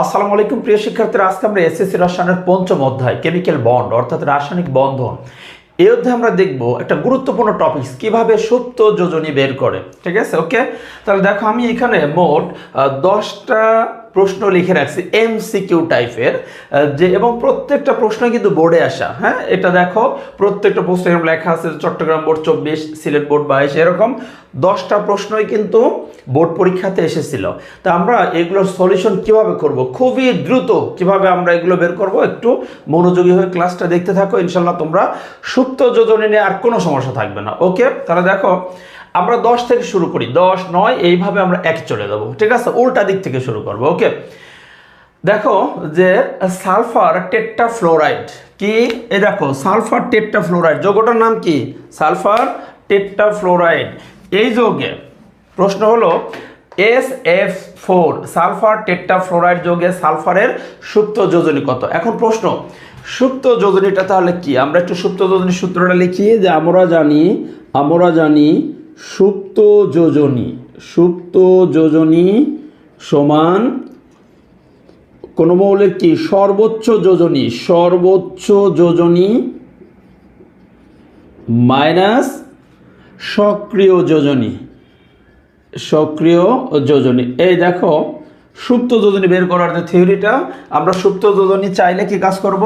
আসসালামু আলাইকুম প্রিয় শিক্ষার্থীরা, আজকে আমরা এসএসসি রসায়নের পঞ্চম অধ্যায় কেমিক্যাল বন্ড অর্থাৎ রাসায়নিক বন্ধন এই অধ্যায়ে আমরা দেখব একটা গুরুত্বপূর্ণ টপিক কিভাবে সুপ্ত যোজনী বের করে। ঠিক আছে, ওকে। তাহলে দেখো আমি এখানে মোট 10টা প্রশ্ন লিখে রাখছি এমসিকিউ টাইপের, যে এবং প্রত্যেকটা প্রশ্ন কিন্তু বোর্ডে আসা। হ্যাঁ, এটা দেখো প্রত্যেকটা প্রশ্ন এরকম লেখা আছে চট্টগ্রাম বোর্ড 24, সিলেট বোর্ড 22, এরকম 10টা প্রশ্নই কিন্তু বোর্ড পরীক্ষাতে এসেছিল। তা আমরা এগুলোর সলিউশন কিভাবে করব, খুবই দ্রুত কিভাবে আমরা এগুলো বের করব, একটু মনোযোগী হয়ে ক্লাসটা দেখতে থাকো। ইনশাল্লাহ তোমরা সুপ্ত যোজনী নিয়ে আর কোনো সমস্যা থাকবে না। ওকে, তাহলে দেখো আমরা 10 থেকে শুরু করি, 10, 9 এইভাবে আমরা এক চলে যাবো। ঠিক আছে, উল্টা দিক থেকে শুরু করবো। ওকে, দেখো যে সালফার টেট্রাফ্লোরাইড কি, এই দেখো সালফার টেট্রাফ্লোরাইড যৌগটার নাম কি, সালফার টেট্রাফ্লোরাইড। এই যৌগে প্রশ্ন হলো SF4 সালফার টেট্রাফ্লোরাইড যৌগে সালফারের সুপ্ত যোজনী কত। এখন প্রশ্ন সুপ্ত যোজনীটা তাহলে কি, আমরা একটু সুপ্ত যোজনীর সূত্রটা লিখি যে আমরা জানি সুপ্ত যোজনী সমান কোন মৌলের কি সর্বোচ্চ যোজনী মাইনাস সক্রিয় যোজনী। এই দেখো সুপ্ত যোজনী বের করার যে থিওরিটা, আমরা সুপ্ত যোজনী চাইলে কি কাজ করব,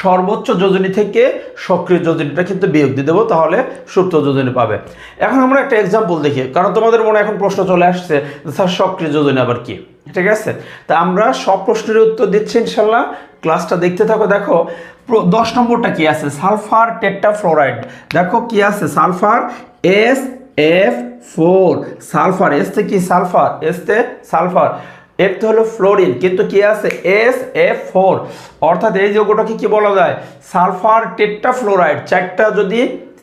সর্বোচ্চ যোজনী থেকে সক্রিয় যোজনীটা কিন্তু বিয়োগ দিয়ে দেবো, তাহলে সুপ্ত যোজনী পাবে। এখন আমরা একটা এক্সাম্পল দেখি, কারণ তোমাদের মনে এখন প্রশ্ন চলে আসছে স্যার সক্রিয় যোজনী আবার কি। ঠিক আছে, তা আমরা সব প্রশ্নের উত্তর দিচ্ছি ইনশাল্লাহ, ক্লাসটা দেখতে থাকো। দেখো 10 নম্বরটা কি আছে, সালফার টেট্রাফ্লোরাইড। দেখো কি আছে, সালফার SF4, সালফার এসতে কি সালফার, এসতে সালফার, এর তো হলো ফ্লোরিন, কিন্তু কি আছে SF4, অর্থাৎ এই যৌগটাকে কি বলা যায়, সালফার টেট্রাফ্লোরাইড। চারটা যদি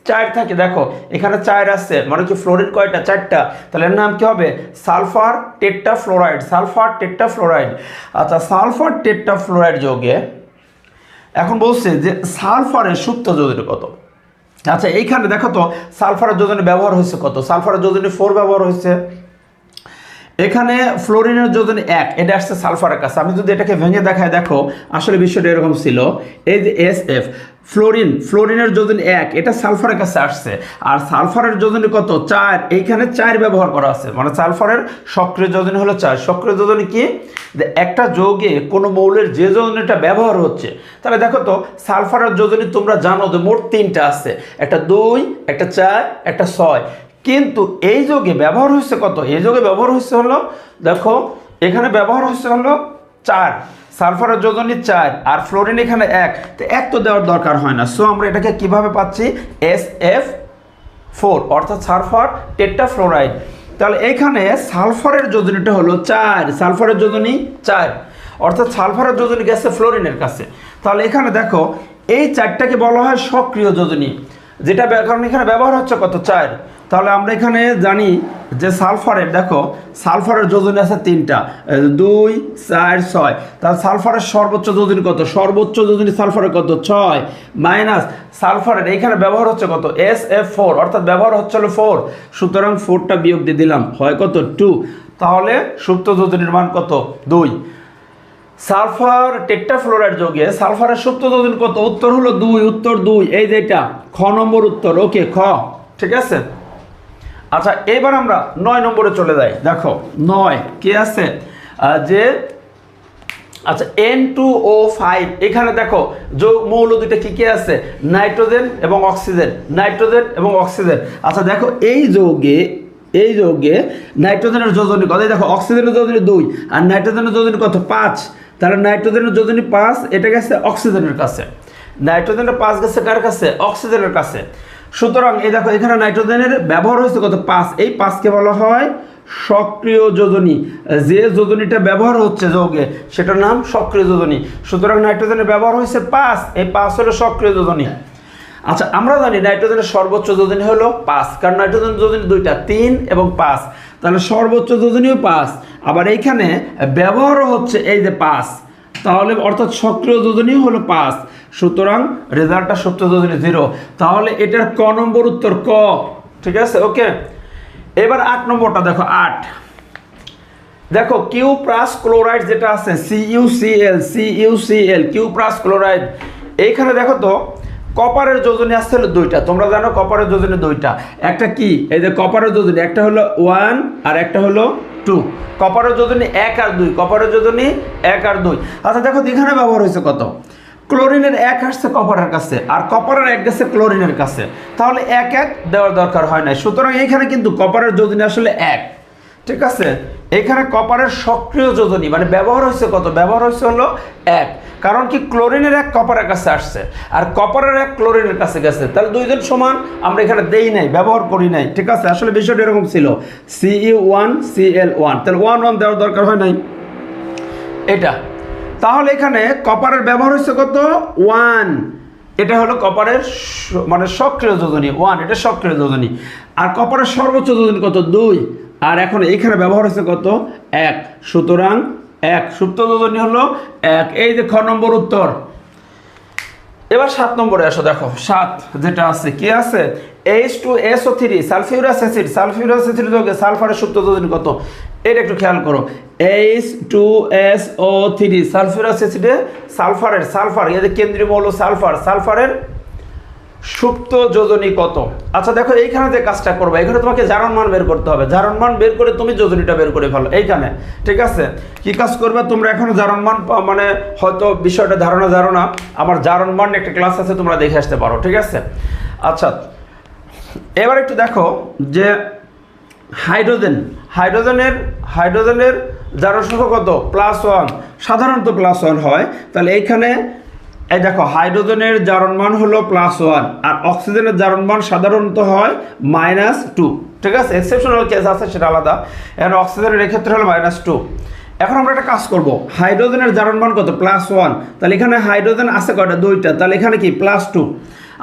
4 থাকে, দেখো এখানে 4 আছে, মানে কি ফ্লোরিন কয়টা, 4টা, তাহলে এর নাম কি হবে সালফার টেট্রাফ্লোরাইড। আচ্ছা, সালফার টেট্রাফ্লোরাইড যৌগে এখন বলছে যে সালফারের সুপ্ত যোজনী কত। আচ্ছা, এইখানে দেখো তো সালফারের যোজনী ব্যবহার হয়েছে কত, সালফারের যোজনী 4 ব্যবহার হয়েছে। এখানে ফ্লোরিনের যোজনী 1, এটা আসছে সালফারের কাছে। আমি যদি এটাকে ভেঙে দেখায়, দেখো আসলে বিষয়টা এরকম ছিল, এই যে SF ফ্লোরিনের যোজনী 1, এটা সালফারের কাছে আসছে, আর সালফারের যোজনী কত 4, এইখানে 4 ব্যবহার করা আছে, মানে সালফারের সক্রিয় যোজনী হলো 4। সক্রিয় যোজনী কি, একটা যৌগে কোনো মৌলের যে যোজনীটা ব্যবহার হচ্ছে, তাহলে দেখো তো সালফারের যোজনী তোমরা জানো যে মোট 3টা আছে, একটা 2, একটা 4, একটা 6, কিন্তু এই যৌগে ব্যবহার হচ্ছে কত, এই যৌগে ব্যবহার হচ্ছে হলো, দেখো এখানে ব্যবহার হচ্ছে হলো 4, সালফারের যোজনী 4 আর ফ্লোরিন এখানে 1, তো 1 তো দেওয়ার দরকার হয় না। সো আমরা এটাকে কিভাবে পাচ্ছি, SF4 অর্থাৎ সালফার টেট্রাফ্লোরাইড। তাহলে এখানে সালফারের যোজনীটা হলো 4, সালফারের যোজনী 4, অর্থাৎ সালফারের যোজনী গেছে ফ্লোরিনের কাছে। তাহলে এখানে দেখো এই 4টাকে বলা হয় সক্রিয় যোজনী, যেটা কারণ এখানে ব্যবহার হচ্ছে কত 4। তাহলে আমরা এখানে জানি যে সালফারের, দেখো সালফারের যোজনী আছে 3টা, 2, 4, 6, তাহলে সালফারের সর্বোচ্চ যোজনী কত, সর্বোচ্চ যোজনী সালফারের কত 6, মাইনাস সালফারের এইখানে ব্যবহার হচ্ছে কত SF4, অর্থাৎ ব্যবহার হচ্ছে হলো 4, সুতরাং 4টা বিয়োগ দিয়ে দিলাম, হয় কত 2, তাহলে সুপ্ত যোজনীর মান কত 2। সালফার টেট্রাফ্লোরাইড যৌগে সালফারের সুপ্ত যোজনী কত, উত্তর হলো 2, উত্তর 2, এই যে এটা খ নম্বর উত্তর। ওকে, খ, ঠিক আছে। আচ্ছা, এবার আমরা 9 নম্বরে চলে যাই। দেখো 9 কি আছে, যে আচ্ছা N2O5, এখানে দেখো মৌল দুইটা কি কি আছে, নাইট্রোজেন এবং অক্সিজেন। আচ্ছা দেখো এই যৌগে নাইট্রোজেনের যোজনী কত, দেখো অক্সিজেনের যোজনী 2 আর নাইট্রোজেনের যোজনী কত 5, তাহলে নাইট্রোজেনের যোজনী 5, এটা গেছে অক্সিজেনের কাছে, নাইট্রোজেনের 5 গেছে কার কাছে, অক্সিজেনের কাছে। সুতরাং এই দেখো এখানে নাইট্রোজেনের ব্যবহার হয়েছে কত 5, এই 5কে বলা হয় সক্রিয় যোজনী, যে যোজনীটা ব্যবহার হচ্ছে যৌগে সেটার নাম সক্রিয় যোজনী। সুতরাং নাইট্রোজেনের ব্যবহার হয়েছে 5, এই 5 হলো সক্রিয় যোজনী। আচ্ছা, আমরা জানি নাইট্রোজেনের সর্বোচ্চ যোজনী হলো 5, কারণ নাইট্রোজেন যোজনী 2টা, 3 এবং 5, তাহলে সর্বোচ্চ যোজনীও 5, আবার এইখানে ব্যবহারও হচ্ছে এই যে 5, তাহলে অর্থাৎ সক্রিয় যোজনী হলো 5, সুতরাং রেজাল্টটা সুপ্ত যোজনী 0। তাহলে এটার ক নম্বর উত্তর, ক। ঠিক আছে, ওকে। এবার 8 নম্বরটা দেখো, 8 দেখো কিউ প্লাস ক্লোরাইড যেটা আছে CuCl কিউ প্লাস ক্লোরাইড, এইখানে দেখো তো কপারের যোজনী আসছে হলো দুইটা, তোমরা জানো কপারের যোজনী দুইটা, একটা কি এই যে কপারের যোজনী, একটা হলো 1 আর একটা হলো 2, কপারের যোজনী 1 আর 2, কপারের যোজনী 1 আর 2। আচ্ছা দেখো এখানে ব্যবহার হয়েছে কত, ক্লোরিনের 1 আসছে কপারের কাছে আর কপারের 1 গেছে ক্লোরিনের কাছে, তাহলে 1 দেওয়ার দরকার হয় না, সুতরাং এইখানে কিন্তু কপারের যোজনী আসলে 1, ঠিক আছে। এখানে কপারের সক্রিয় যোজনী মানে ব্যবহার হয়েছে কত, ব্যবহার হয়েছে হলো 1, কারণ কি ক্লোরিনের 1 কপারের কাছে আসছে আর কপারের 1 ক্লোরিনের কাছে গেছে, তাহলে দুইজন সমান, আমরা এখানে দেই নাই, ব্যবহার করি নাই, ঠিক আছে। আসলে বিষয়টা এরকম ছিল, Cu1Cl1, তাহলে 1 দেওয়ার দরকার হয় নাই এটা। তাহলে এখানে কপারের ব্যবহার হয়েছে কত 1, এটা হলো কপারের মানে সক্রিয় যোজনী 1, এটা সক্রিয় যোজনী, আর কপারের সর্বোচ্চ যোজনী কত 2, আর এখন এখানে ব্যবহার হয়েছে কত 1, সুতরাং 1 সুপ্ত যোজনী হলো 1, এই যে খ নম্বর উত্তর। এবার 7 নম্বরে আসো, দেখো 7 যেটা আছে কি আছে, H2SO3 সালফিউরাস অ্যাসিড যোগে সালফারের সুপ্ত যোজনী কত, এটা একটু খেয়াল করো, H2SO3 সালফিউরাস অ্যাসিডে সালফার এদের কেন্দ্রীয় মৌল সালফারের সুপ্ত যোজনী কত। আচ্ছা দেখো এইখানে যে কাজটা করবে, এখানে তোমাকে জারণ মান বের করতে হবে, জারণ মান বের করে তুমি যোজনীটা বের করে ফেলো এইখানে, ঠিক আছে। কি কাজ করবে তোমরা, এখনো জারণ মান মানে হয়তো বিষয়টা ধারণা আমার জারণ মান একটা ক্লাস আছে, তোমরা দেখে আসতে পারো, ঠিক আছে। আচ্ছা এবার একটু দেখো যে হাইড্রোজেনের জারণ সংখ্যা কত +1, সাধারণত +1 হয়, তাহলে এইখানে এই দেখো হাইড্রোজেনের জারণ মান হলো +1 আর অক্সিজেনের জারণ মান সাধারণত হয় -2, ঠিক আছে। এক্সেপশনাল কেস আছে সেটা আলাদা, এখন অক্সিজেনের এক্ষেত্রে হলো -2। এখন আমরা একটা কাজ করব, হাইড্রোজেনের জারণ মান কত +1, তাহলে এখানে হাইড্রোজেন আছে কয়টা 2টা, তাহলে এখানে কি +2।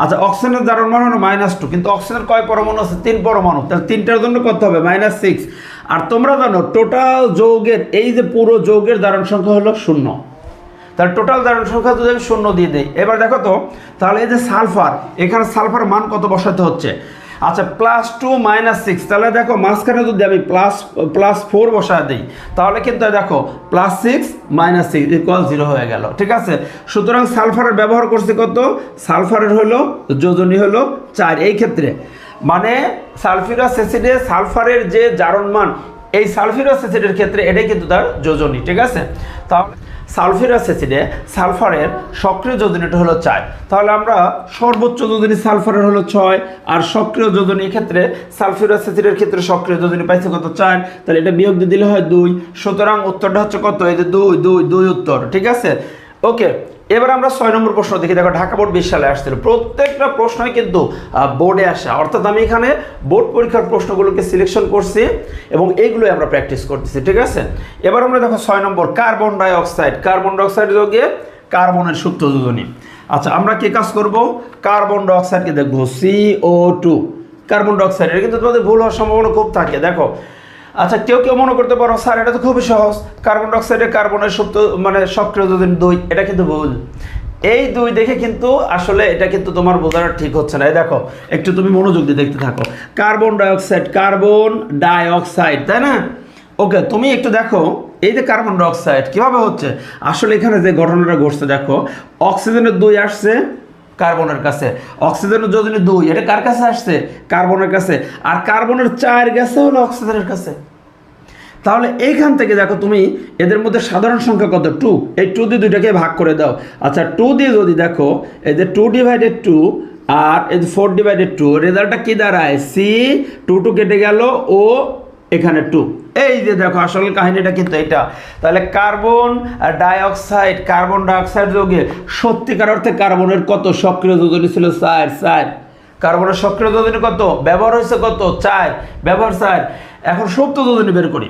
আচ্ছা অক্সিজেনের জারণ মান হলো -2, কিন্তু অক্সিজেন কয় পরমাণু আছে 3 পরমাণু, তাহলে 3টার জন্য কত হবে -6। আর তোমরা জানো টোটাল যৌগের এই যে পুরো যৌগের জারণ সংখ্যা হলো 0, তাহলে টোটাল জারণ সংখ্যা যদি আমি 0 দিয়ে দিই, এবার দেখো তো তাহলে এই যে সালফার, এখানে সালফার মান কত বসাতে হচ্ছে, আচ্ছা +2 -6, তাহলে দেখো মাঝখানে যদি আমি +4 বসায় দিই তাহলে কিন্তু দেখো +6 -6 = 0 হয়ে গেল, ঠিক আছে। সুতরাং সালফারের ব্যবহার করছে কত, সালফারের হলো যোজনী হলো 4, এই ক্ষেত্রে মানে সালফিউরাস অ্যাসিডে সালফারের যে জারণ মান, এই সালফিউরাস অ্যাসিডের ক্ষেত্রে এটাই কিন্তু তার যোজনী, ঠিক আছে। তাহলে সালফিউরাস অ্যাসিডে সালফারের সক্রিয় যোজনীটা হলো 4, তাহলে আমরা সর্বোচ্চ যোজনী সালফারের হলো 6 আর সক্রিয় যোজনী ক্ষেত্রে সালফিউরাস অ্যাসিডের ক্ষেত্রে সক্রিয় যোজনী পাইছে কত 4, তাহলে এটা বিয়োগ দিয়ে দিলে হয় 2, সুতরাং উত্তরটা হচ্ছে কত, এই যে 2 উত্তর, ঠিক আছে। ওকে এবার আমরা 6 নম্বর প্রশ্ন দেখি, দেখো ঢাকা বোর্ড 20 সালে আসছিল, প্রত্যেকটা প্রশ্নই কিন্তু বোর্ডে আসা, অর্থাৎ আমি এখানে বোর্ড পরীক্ষার প্রশ্নগুলোকে সিলেকশন করছি এবং এইগুলোই আমরা প্র্যাকটিস করতেছি, ঠিক আছে। এবার আমরা দেখো 6 নম্বর কার্বন ডাই অক্সাইড যোগে কার্বনের সুপ্ত যোজনী। আচ্ছা আমরা কি কাজ করব, কার্বন ডাই অক্সাইডকে দেখবো CO2, কার্বন ডাই অক্সাইড, এটা কিন্তু তোমাদের ভুল হওয়ার সম্ভাবনা খুব থাকে। দেখো আচ্ছা কেউ মনে করতে পারো স্যার এটা তো খুবই সহজ, কার্বন ডাই অক্সাইডে কার্বনের সুপ্ত মানে সক্রিয় যোজনী 2, এটা কিন্তু ভুল। এই 2 দেখে কিন্তু আসলে এটা কিন্তু তোমার বোঝাটা ঠিক হচ্ছে না। এই দেখো একটু তুমি মনোযোগ দিয়ে দেখতে থাকো, কার্বন ডাই অক্সাইড, তাই না। ওকে তুমি একটু দেখো এই যে কার্বন ডাই অক্সাইড কিভাবে হচ্ছে, আসলে এখানে যে ঘটনাটা ঘটছে দেখো, অক্সিজেনের 2 আসছে কার্বনের কাছে, অক্সিজেনের যোজনী 2, এটা কার কাছে আসছে, কার্বনের কাছে, আর কার্বনের 4 গেছে হলো অক্সিজেনের কাছে। তাহলে এইখান থেকে দেখো তুমি এদের মধ্যে সাধারণ সংখ্যা কত 2, এই 2 দিয়ে 2টাকে ভাগ করে দাও। আচ্ছা 2 দিয়ে যদি দেখো এই যে 2/2 আর এই যে 4/2, রেজাল্টটা কি দাঁড়ায়, C, 2 কেটে গেল, ও এখানে 2, এই যে দেখো আসলে কাহিনীটা কিন্তু এটা। তাহলে কার্বন ডাই অক্সাইড যোগে সত্যিকার অর্থে কার্বনের কত সক্রিয় যোজনী ছিল 4, কার্বনের সক্রিয় যোজনী কত, ব্যবহার হয়েছে কত 4, ব্যবহার 4। এখন সুপ্ত যোজনী বের করি,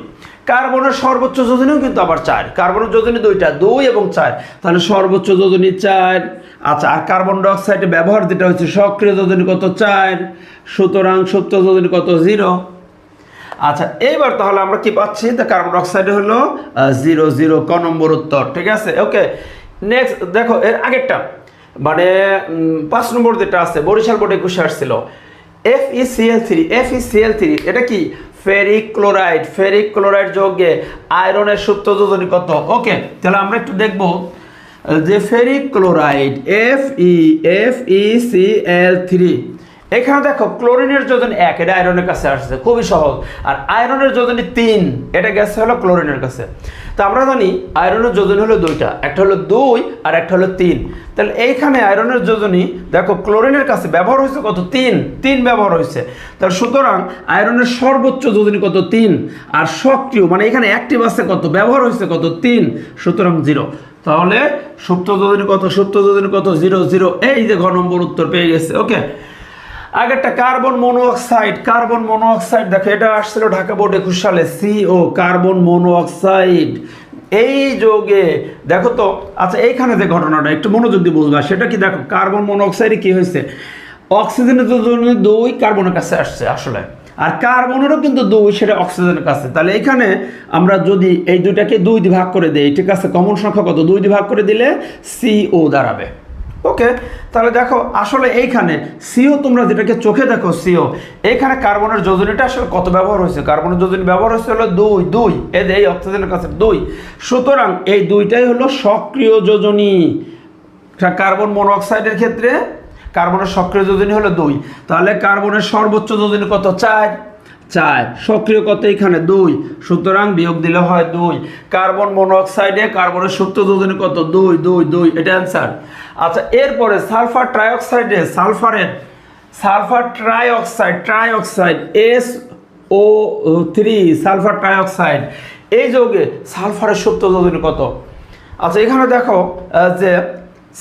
কার্বনের সর্বোচ্চ যোজনীও কিন্তু আবার 4, কার্বনের যোজনী 2টা 2 এবং 4, তাহলে সর্বোচ্চ যোজনী 4। আচ্ছা আর কার্বন ডাই অক্সাইডে ব্যবহার যেটা হচ্ছে সক্রিয় যোজনী কত 4, সুতরাং সুপ্ত যোজনী কত 0। আচ্ছা এইবার তাহলে আমরা কি পাচ্ছি, কার্বন ডাই অক্সাইডে হলো 0 ক নম্বর উত্তর, ঠিক আছে। ওকে নেক্সট দেখো এর আগেরটা মানে 5 নম্বর যেটা আছে বরিশাল বোর্ডে 21 আসছিল, FeCl3, এটা কি ফেরিক ক্লোরাইড যৌগে আয়রনের সুপ্ত যোজনী কত? ওকে, তাহলে আমরা একটু দেখব যে ফেরিক ক্লোরাইড FeCl3, এখানে দেখো ক্লোরিনের যোজনী 1, এটা আয়রনের কাছে আসছে, খুবই সহজ। আর আয়রনের যোজনী 3, এটা গেছে হলো ক্লোরিনের কাছে। তো আমরা জানি আয়রনের যোজনী হলো দুইটা, একটা হলো 2 আর একটা হলো 3। তাহলে এইখানে আয়রনের যোজনী দেখো ক্লোরিনের কাছে ব্যবহার হয়েছে কত? 3 ব্যবহার হয়েছে। তাহলে সুতরাং আয়রনের সর্বোচ্চ যোজনী কত? 3। আর সক্রিয় মানে এখানে অ্যাক্টিভ আছে কত? ব্যবহার হয়েছে কত? 3, সুতরাং 0। তাহলে সুপ্ত যোজনী কত? সুপ্ত যোজনী কত? 0 0। এই যে ঘ নম্বর উত্তর পেয়ে গেছে। ওকে, আগেরটা কার্বন মনোঅক্সাইড দেখো, এটা আসছিল ঢাকা বোর্ড 21 সালে, CO কার্বন মনোঅক্সাইড। এই যৌগে দেখো তো, আচ্ছা এইখানে যে ঘটনাটা একটু মনোযোগ দিয়ে বুঝবা, সেটা কি দেখো কার্বন মনোঅক্সাইডে কি হয়েছে? অক্সিজেনের যোজনী 2 কার্বনের কাছে আসছে আসলে, আর কার্বনেরও কিন্তু 2, সেটা অক্সিজেনের কাছে। তাহলে এখানে আমরা যদি এই দুইটাকে 2 দিয়ে ভাগ করে দেই, ঠিক আছে, কমন সংখ্যা কত? 2 দিয়ে ভাগ করে দিলে CO দাঁড়াবে। ওকে, তাহলে দেখো আসলে এইখানে CO, তোমরা যেটাকে চোখে দেখো CO, এইখানে কার্বনের যোজনীটা আসলে কত ব্যবহার হয়েছে? কার্বনের যোজনী ব্যবহার হয়েছে হলো 2 এই অক্সিজেনের কাছে 2, সুতরাং এই দুইটাই হলো সক্রিয় যোজনী। কার্বন মনোঅক্সাইডের ক্ষেত্রে কার্বনের সক্রিয় যোজনী হলো 2, তাহলে কার্বনের সর্বোচ্চ যোজনী কত? 4, সক্রিয় কত? এখানে 2, সুতরাং বিয়োগ দিলে হয় 2। কার্বন মনোঅক্সাইডে কার্বনের সুপ্ত যোজনী কত? 2, এটা অ্যান্সার। আচ্ছা, এরপরে সালফার ট্রাইঅক্সাইডে sulphur trioxide SO3, sulphur trioxide, এই যৌগে সালফারের সুপ্ত যোজনী কত? আচ্ছা, এখানে দেখো যে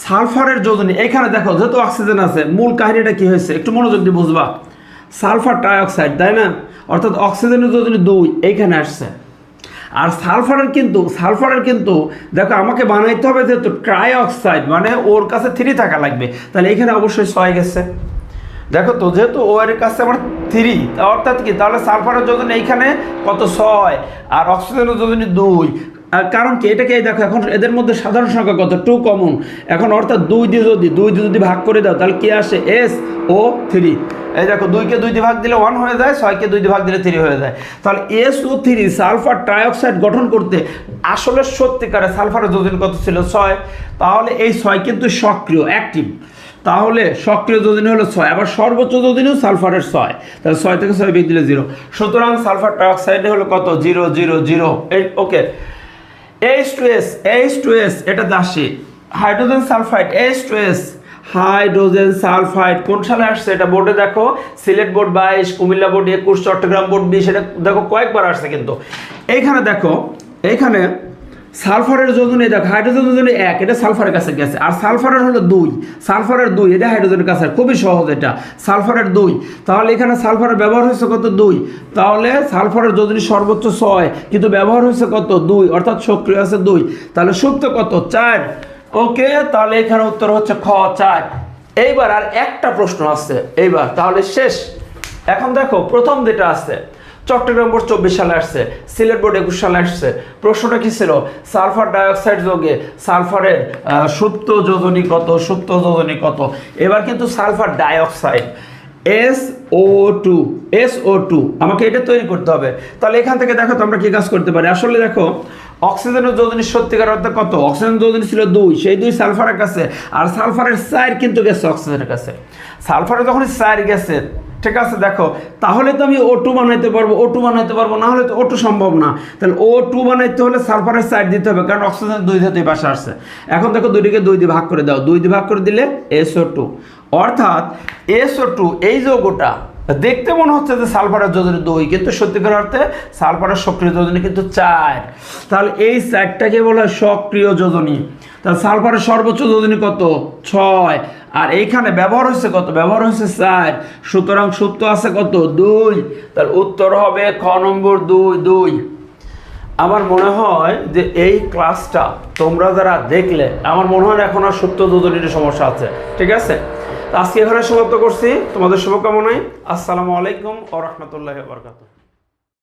সালফারের যোজনী, এখানে দেখো যেহেতু অক্সিজেন আছে, মূল কাহিনীটা কি হয়েছে একটু মনোযোগ দিয়ে বুঝবা। সালফার ট্রাইঅক্সাইড, তাই না, অর্থাৎ অক্সিজেনের যোজনী 2 এইখানে আসছে। আর সালফারের কিন্তু দেখো আমাকে বানাইতে হবে যেহেতু ট্রাইঅক্সাইড, মানে ওর কাছে 3 থাকা লাগবে, তাহলে এখানে অবশ্যই 6 গেছে। দেখো তো যেহেতু ও এর কাছে আমার 3, অর্থাৎ কি, তাহলে সালফারের যোজনী এইখানে কত? 6, আর অক্সিজেনের যোজনী 2। কারণ কি, এটাকে দেখো এখন এদের মধ্যে সাধারণ সংখ্যা কত? 2 কমন। এখন অর্থাৎ 2 দিয়ে যদি ভাগ করে দাও, তাহলে কি আসে? SO3। এই দেখো 2কে 2 দিয়ে ভাগ দিলে 1 হয়ে যায়, 6কে 2 দিয়ে ভাগ দিলে 3 হয়ে যায়। তাহলে SO3 সালফার ট্রাইঅক্সাইড গঠন করতে আসলে সত্যিকারে সালফারের যোজনী কত ছিল? 6। তাহলে এই 6 কিন্তু সক্রিয়, অ্যাক্টিভ, তাহলে সক্রিয় যোজনী হলো 6, আবার সর্বোচ্চ যোজনীও সালফারের 6, তাহলে 6 থেকে 6 বিয়োগ দিলে 0, সুতরাং সালফার ট্রাইঅক্সাইডে হলো কত? 0 0 0। ওকে, H2S এটা দাসী, hydrogen sulphide H2S hydrogen sulphide কোন সালে আসছে? এটা বোর্ডে দেখো, Sylhet board 22, Comilla board 21, Chattogram board 20, এটা দেখো কয়েকবার আসছে। কিন্তু এইখানে দেখো, এইখানে সালফারের যোজনী দেখো, হাইড্রোজেন যোজনী 1, এটা সালফারের কাছে গেছে, আর সালফারের হলো 2, সালফারের 2, এটা হাইড্রোজেনের কাছে, খুবই সহজ এটা, সালফারের 2। তাহলে এখানে সালফারের ব্যবহার হয়েছে কত? 2, তাহলে সালফারের যোজনী সর্বোচ্চ 6, কিন্তু ব্যবহার হয়েছে কত? 2, অর্থাৎ সক্রিয় আছে 2, তাহলে সুপ্ত কত? 4। ওকে, তাহলে এখানে উত্তর হচ্ছে খ, 4। এইবার আর একটা প্রশ্ন আছে এইবার, তাহলে শেষ। এখন দেখো প্রথম যেটা আছে, চট্টগ্রাম বোর্ড 24 সালে আসছে, সিলেট বোর্ড 21 সালে আসছে। প্রশ্নটা কি ছিল? সালফার ডাইঅক্সাইড যৌগে সালফারের সুপ্ত যোজনী কত? এবার কিন্তু সালফার ডাইঅক্সাইড SO2 আমাকে এটা তৈরি করতে হবে। তাহলে এখান থেকে দেখো তো আমরা কি কাজ করতে পারি। আসলে দেখো অক্সিজেনের যোজনী সত্যিকার অর্থে কত? অক্সিজেন যোজনী ছিল 2, সেই 2 সালফারের কাছে, আর সালফারের 4 কিন্তু গেছে অক্সিজেনের কাছে। সালফারে যখন 4 গেছে, ঠিক আছে, দেখো তাহলে তো আমি O2 বানাইতে পারবো, না হলে তো O2 সম্ভব না। তাহলে O2 বানাইতে হলে সালফারের 4 দিতে হবে, কারণ অক্সিজেন 2 ধাতুই পাশে আসছে। এখন দেখো 2টিকে 2 দিয়ে ভাগ করে দাও, 2 দিয়ে ভাগ করে দিলে SO2, অর্থাৎ SO2 এই যৌগটা দেখতে মনে হচ্ছে যে সালফারের যোজনী 2, কিন্তু সত্যিকার অর্থে সালফারের সক্রিয় যোজনী কিন্তু 4। তাহলে এই 4টাকে বলা হয় সক্রিয় যোজনী। তাহলে সালফারের সর্বোচ্চ যোজনী কত? 6, আর এইখানে ব্যবহার হয়েছে কত? ব্যবহার হয়েছে 4, সুতরাং সুপ্ত আছে কত? 2। তাহলে উত্তর হবে খ নম্বর 2। আমার মনে হয় যে এই ক্লাসটা তোমরা যারা দেখলে, আমার মনে হয় এখন আর সুপ্ত যোজনীর সমস্যা আছে। ঠিক আছে, আজকে এখানে সমাপ্ত করছি। তোমাদের শুভকামনায়। আসসালামু আলাইকুম ওয়া রাহমাতুল্লাহি ওয়া বারাকাতুহু।